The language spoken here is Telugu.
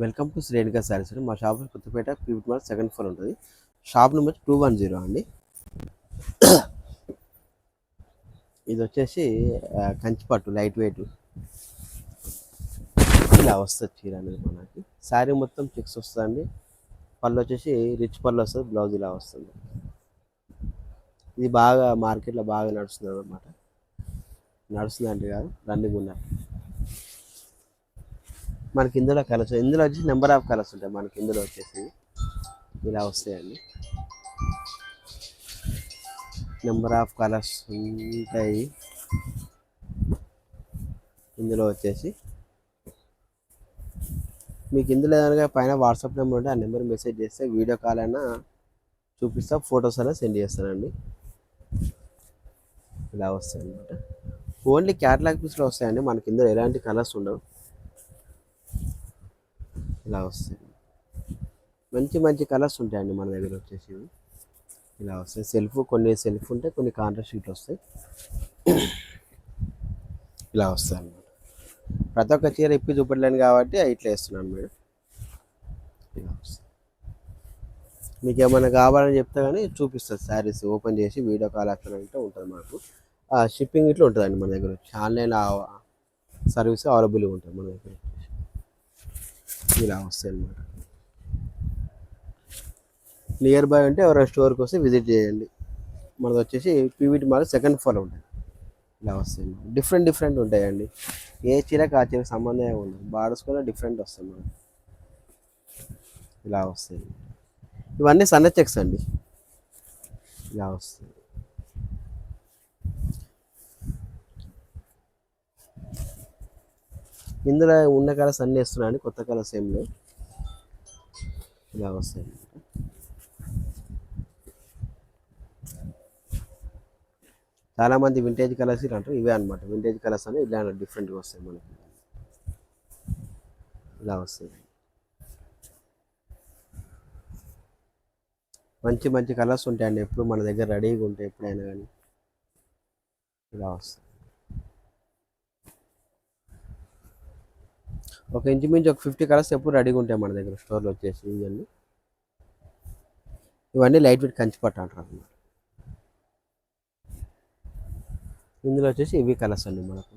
వెల్కమ్ టు శ్రేణిక శారీస్ అండి. మా shop Kothapeta PVT mark second floor ఉంటుంది. షాప్ నెంబర్ 210 అండి. ఇది వచ్చేసి కంచిపట్టు లైట్ వెయిట్ ఇలా వస్తుంది చీర అనేది మనకి. శారీ మొత్తం చెక్స్ వస్తుందండి. పళ్ళు వచ్చేసి రిచ్ పళ్ళు వస్తుంది, బ్లౌజ్ ఇలా వస్తుంది. ఇది బాగా మార్కెట్లో బాగా నడుస్తుంది అనమాట. నడుస్తుందండి కాదు, రన్నింగ్ ఉన్నట్టు. మనకి ఇందులో కలర్స్, ఇందులో వచ్చి నెంబర్ ఆఫ్ కలర్స్ ఉంటాయి. మనకి ఇందులో వచ్చేసి ఇలా వస్తాయండి. నెంబర్ ఆఫ్ కలర్స్ ఉంటాయి ఇందులో వచ్చేసి. మీకు ఇందులో ఏదైనా పైన వాట్సాప్ నెంబర్ ఉంటే ఆ నెంబర్ మెసేజ్ చేస్తే వీడియో కాల్ అయినా చూపిస్తా, ఫొటోస్ అయినా సెండ్ చేస్తానండి. ఇలా వస్తాయి అనమాట. ఓన్లీ క్యాటలాగ్ పీస్లో వస్తాయండి. మనకి ఇందులో ఎలాంటి కలర్స్ ఉండవు. ఇలా వస్తాయి, మంచి మంచి కలర్స్ ఉంటాయండి మన దగ్గర వచ్చేసి. ఇలా వస్తాయి సెల్ఫ్, కొన్ని సెల్ఫ్ ఉంటాయి, కొన్ని కాంట్రాస్ట్ షీట్లు వస్తాయి. ఇలా వస్తాయి అన్నమాట. ప్రతి ఒక్క చీర ఇప్పి చూపెట్టలేను కాబట్టి ఇట్లా వేస్తున్నాను మేడం. ఇలా వస్తాయి. మీకు ఏమైనా కావాలని చెప్తే కానీ చూపిస్తుంది. శారీస్ ఓపెన్ చేసి వీడియో కాల్ వస్తానంటే ఉంటుంది మాకు. షిప్పింగ్ ఇట్లా ఉంటుందండి మన దగ్గర వచ్చి. ఆన్లైన్ సర్వీస్ అవైలబుల్గా ఉంటుంది మన దగ్గర. ఇలా వస్తాయి అన్నమాట. నియర్ బై ఉంటే ఎవరైనా స్టోర్కి వస్తే విజిట్ చేయండి. మనది వచ్చేసి పీవీటీ మార్క్ సెకండ్ ఫ్లోర్ ఉంటుంది. ఇలా వస్తాయి, డిఫరెంట్ డిఫరెంట్ ఉంటాయండి. ఏ చీరకు ఆ చీరకు సంబంధం ఉండదు. బార్డర్స్ కూడా డిఫరెంట్ వస్తాయి మనకి. ఇలా వస్తాయి. ఇవన్నీ సన్న చెక్స్ అండి. ఇలా వస్తుంది. ఇందులో ఉన్న కలర్స్ అన్నీ వేస్తున్నాయండి, కొత్త కలర్స్ ఏం లేవు. ఇలా వస్తాయి. చాలామంది వింటేజ్ కలర్స్ ఇలా అంటారు, ఇవే అనమాట వింటేజ్ కలర్స్ అని. ఇలా డిఫరెంట్గా వస్తాయి మనకి. ఇలా వస్తాయి, మంచి మంచి కలర్స్ ఉంటాయండి. ఎప్పుడు మన దగ్గర రెడీగా ఉంటాయి ఎప్పుడైనా కానీ. ఇలా వస్తాయి. ఒక ఇంచుమించు ఒక 50 కలర్స్ ఎప్పుడు రెడీగా ఉంటాయి మన దగ్గర స్టోర్లో వచ్చేసి. ఇవన్నీ లైట్ వెయిట్ కంచిపట్టు అంటారు అన్నమాట. ఇందులో వచ్చేసి ఇవి కలర్స్ అండి మనకు.